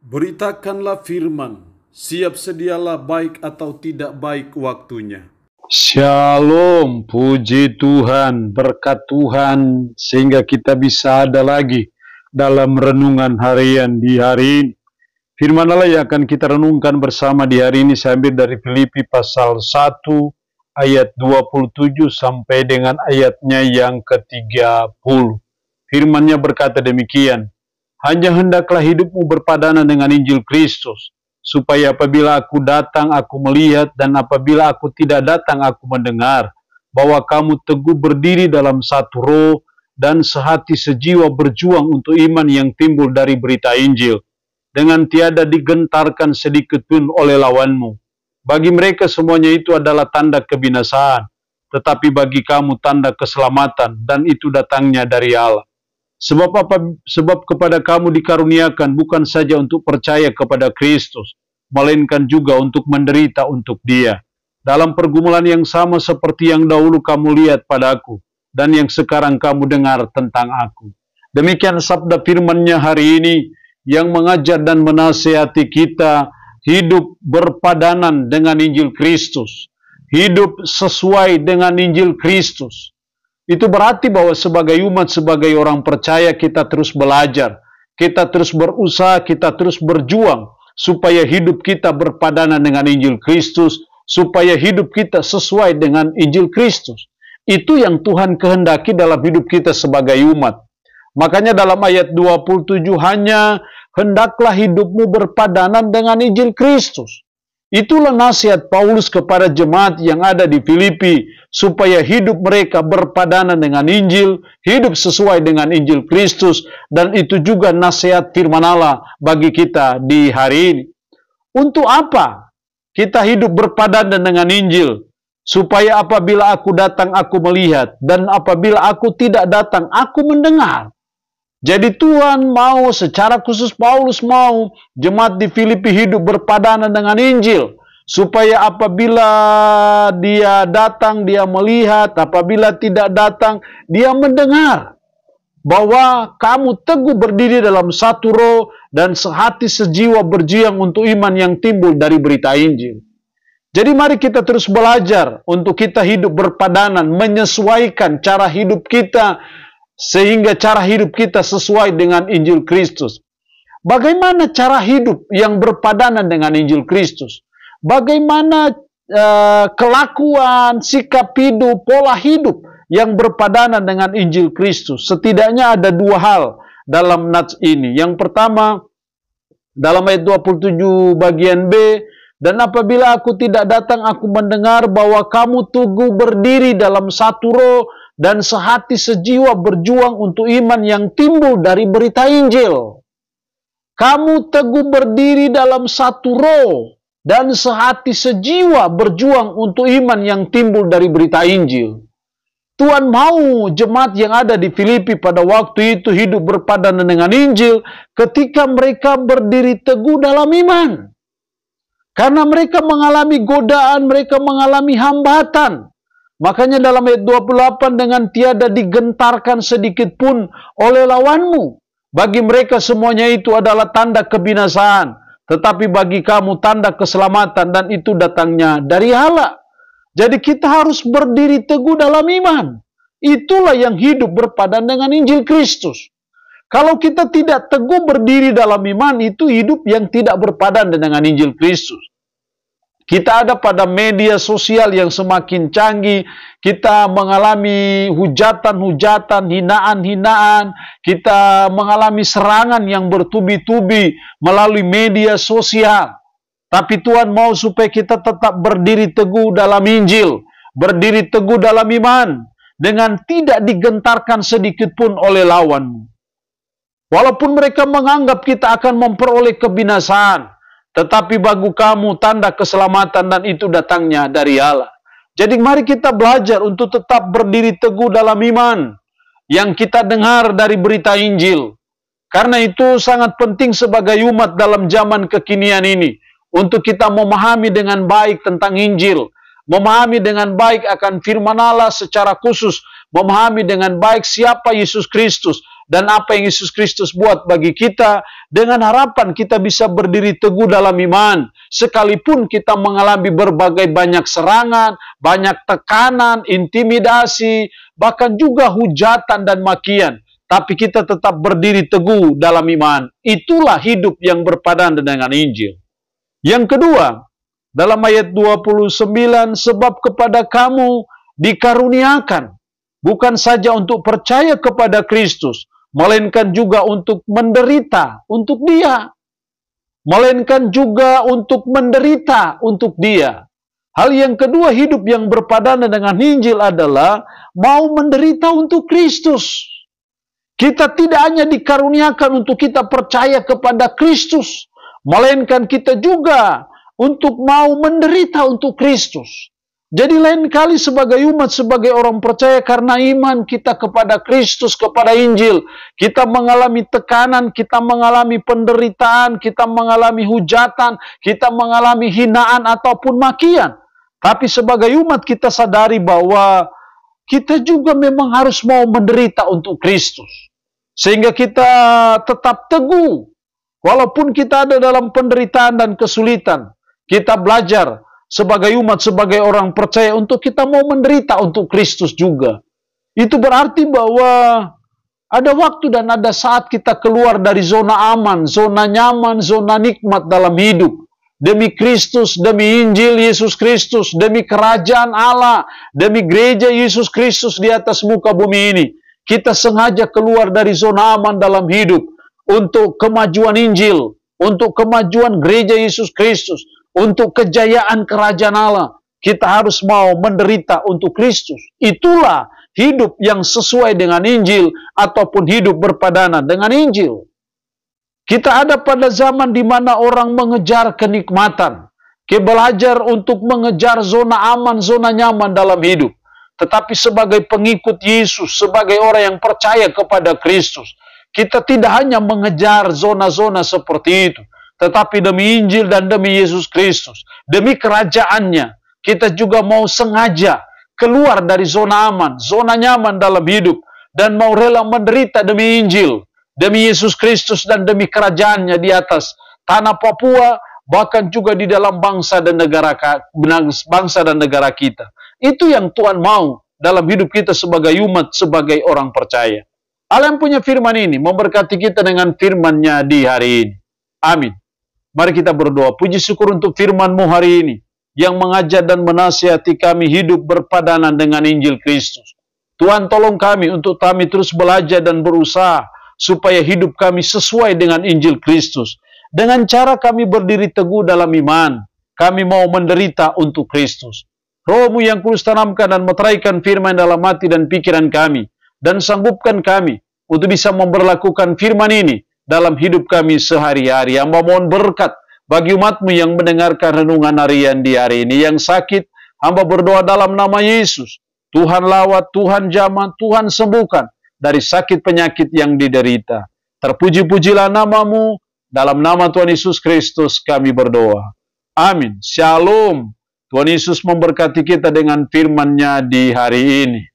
Beritakanlah firman, siap sedialah baik atau tidak baik waktunya. Shalom, puji Tuhan, berkat Tuhan, sehingga kita bisa ada lagi dalam renungan harian di hari ini. Firman Allah yang akan kita renungkan bersama di hari ini saya ambil dari Filipi pasal 1 ayat 27 sampai dengan ayatnya yang ke-30. Firman-Nya berkata demikian, hanya hendaklah hidupmu berpadanan dengan Injil Kristus, supaya apabila aku datang aku melihat, dan apabila aku tidak datang aku mendengar, bahwa kamu teguh berdiri dalam satu roh, dan sehati sejiwa berjuang untuk iman yang timbul dari berita Injil, dengan tiada digentarkan sedikit pun oleh lawanmu. Bagi mereka semuanya itu adalah tanda kebinasaan, tetapi bagi kamu tanda keselamatan, dan itu datangnya dari Allah. Sebab kepada kamu dikaruniakan bukan saja untuk percaya kepada Kristus, melainkan juga untuk menderita untuk Dia, dalam pergumulan yang sama seperti yang dahulu kamu lihat padaku, dan yang sekarang kamu dengar tentang aku. Demikian sabda firman-Nya hari ini, yang mengajar dan menasihati kita hidup berpadanan dengan Injil Kristus, hidup sesuai dengan Injil Kristus. Itu berarti bahwa sebagai umat, sebagai orang percaya, kita terus belajar, kita terus berusaha, kita terus berjuang, supaya hidup kita berpadanan dengan Injil Kristus, supaya hidup kita sesuai dengan Injil Kristus. Itu yang Tuhan kehendaki dalam hidup kita sebagai umat. Makanya dalam ayat 27, hanya hendaklah hidupmu berpadanan dengan Injil Kristus. Itulah nasihat Paulus kepada jemaat yang ada di Filipi, supaya hidup mereka berpadanan dengan Injil, hidup sesuai dengan Injil Kristus, dan itu juga nasihat firman Allah bagi kita di hari ini. Untuk apa kita hidup berpadanan dengan Injil? Supaya apabila aku datang aku melihat, dan apabila aku tidak datang aku mendengar. Jadi Tuhan mau, secara khusus Paulus mau, jemaat di Filipi hidup berpadanan dengan Injil. Supaya apabila dia datang, dia melihat, apabila tidak datang, dia mendengar. Bahwa kamu teguh berdiri dalam satu roh, dan sehati sejiwa berjuang untuk iman yang timbul dari berita Injil. Jadi mari kita terus belajar untuk kita hidup berpadanan, menyesuaikan cara hidup kita, sehingga cara hidup kita sesuai dengan Injil Kristus. Bagaimana cara hidup yang berpadanan dengan Injil Kristus? Bagaimana kelakuan, sikap hidup, pola hidup yang berpadanan dengan Injil Kristus? Setidaknya ada dua hal dalam nats ini. Yang pertama, dalam ayat 27 bagian B, dan apabila aku tidak datang aku mendengar, bahwa kamu teguh berdiri dalam satu roh, dan sehati sejiwa berjuang untuk iman yang timbul dari berita Injil. Kamu teguh berdiri dalam satu roh, dan sehati sejiwa berjuang untuk iman yang timbul dari berita Injil. Tuhan mau jemaat yang ada di Filipi pada waktu itu hidup berpadanan dengan Injil ketika mereka berdiri teguh dalam iman. Karena mereka mengalami godaan, mereka mengalami hambatan. Makanya dalam ayat 28, dengan tiada digentarkan sedikit pun oleh lawanmu. Bagi mereka semuanya itu adalah tanda kebinasaan, tetapi bagi kamu tanda keselamatan, dan itu datangnya dari Allah. Jadi kita harus berdiri teguh dalam iman. Itulah yang hidup berpadan dengan Injil Kristus. Kalau kita tidak teguh berdiri dalam iman, itu hidup yang tidak berpadan dengan Injil Kristus. Kita ada pada media sosial yang semakin canggih, kita mengalami hujatan-hujatan, hinaan-hinaan, kita mengalami serangan yang bertubi-tubi melalui media sosial. Tapi Tuhan mau supaya kita tetap berdiri teguh dalam Injil, berdiri teguh dalam iman, dengan tidak digentarkan sedikit pun oleh lawanmu. Walaupun mereka menganggap kita akan memperoleh kebinasaan, tetapi bagi kamu tanda keselamatan, dan itu datangnya dari Allah. Jadi mari kita belajar untuk tetap berdiri teguh dalam iman yang kita dengar dari berita Injil. Karena itu sangat penting sebagai umat dalam zaman kekinian ini, untuk kita memahami dengan baik tentang Injil, memahami dengan baik akan firman Allah secara khusus, memahami dengan baik siapa Yesus Kristus, dan apa yang Yesus Kristus buat bagi kita, dengan harapan kita bisa berdiri teguh dalam iman. Sekalipun kita mengalami berbagai banyak serangan, banyak tekanan, intimidasi, bahkan juga hujatan dan makian. Tapi kita tetap berdiri teguh dalam iman. Itulah hidup yang berpadan dengan Injil. Yang kedua, dalam ayat 29, sebab kepada kamu dikaruniakan, bukan saja untuk percaya kepada Kristus, melainkan juga untuk menderita untuk Dia. Melainkan juga untuk menderita untuk Dia. Hal yang kedua, hidup yang berpadanan dengan Injil adalah mau menderita untuk Kristus. Kita tidak hanya dikaruniakan untuk kita percaya kepada Kristus, melainkan kita juga untuk mau menderita untuk Kristus. Jadi lain kali sebagai umat, sebagai orang percaya, karena iman kita kepada Kristus, kepada Injil, kita mengalami tekanan, kita mengalami penderitaan, kita mengalami hujatan, kita mengalami hinaan ataupun makian. Tapi sebagai umat kita sadari bahwa kita juga memang harus mau menderita untuk Kristus. Sehingga kita tetap teguh. Walaupun kita ada dalam penderitaan dan kesulitan, kita belajar sebagai umat, sebagai orang percaya untuk kita mau menderita untuk Kristus juga. Itu berarti bahwa ada waktu dan ada saat kita keluar dari zona aman, zona nyaman, zona nikmat dalam hidup. Demi Kristus, demi Injil Yesus Kristus, demi kerajaan Allah, demi gereja Yesus Kristus di atas muka bumi ini. Kita sengaja keluar dari zona aman dalam hidup untuk kemajuan Injil, untuk kemajuan gereja Yesus Kristus, untuk kejayaan kerajaan Allah. Kita harus mau menderita untuk Kristus. Itulah hidup yang sesuai dengan Injil ataupun hidup berpadanan dengan Injil. Kita ada pada zaman di mana orang mengejar kenikmatan. Kita belajar untuk mengejar zona aman, zona nyaman dalam hidup. Tetapi sebagai pengikut Yesus, sebagai orang yang percaya kepada Kristus, kita tidak hanya mengejar zona-zona seperti itu, tetapi demi Injil dan demi Yesus Kristus, demi kerajaannya, kita juga mau sengaja keluar dari zona aman, zona nyaman dalam hidup, dan mau rela menderita demi Injil, demi Yesus Kristus dan demi kerajaannya di atas tanah Papua, bahkan juga di dalam bangsa dan negara kita. Itu yang Tuhan mau dalam hidup kita sebagai umat, sebagai orang percaya. Allah yang punya firman ini memberkati kita dengan firman-Nya di hari ini. Amin. Mari kita berdoa. Puji syukur untuk firman-Mu hari ini, yang mengajar dan menasihati kami hidup berpadanan dengan Injil Kristus. Tuhan, tolong kami untuk kami terus belajar dan berusaha supaya hidup kami sesuai dengan Injil Kristus. Dengan cara kami berdiri teguh dalam iman, kami mau menderita untuk Kristus. Roh-Mu yang kudus tanamkan dan meteraikan firman dalam hati dan pikiran kami, dan sanggupkan kami untuk bisa memberlakukan firman ini dalam hidup kami sehari-hari. Hamba mohon berkat bagi umat-Mu yang mendengarkan renungan harian di hari ini. Yang sakit, hamba berdoa dalam nama Yesus. Tuhan lawat, Tuhan jamah, Tuhan sembuhkan dari sakit penyakit yang diderita. Terpuji-pujilah nama-Mu. Dalam nama Tuhan Yesus Kristus kami berdoa. Amin. Shalom. Tuhan Yesus memberkati kita dengan firman-Nya di hari ini.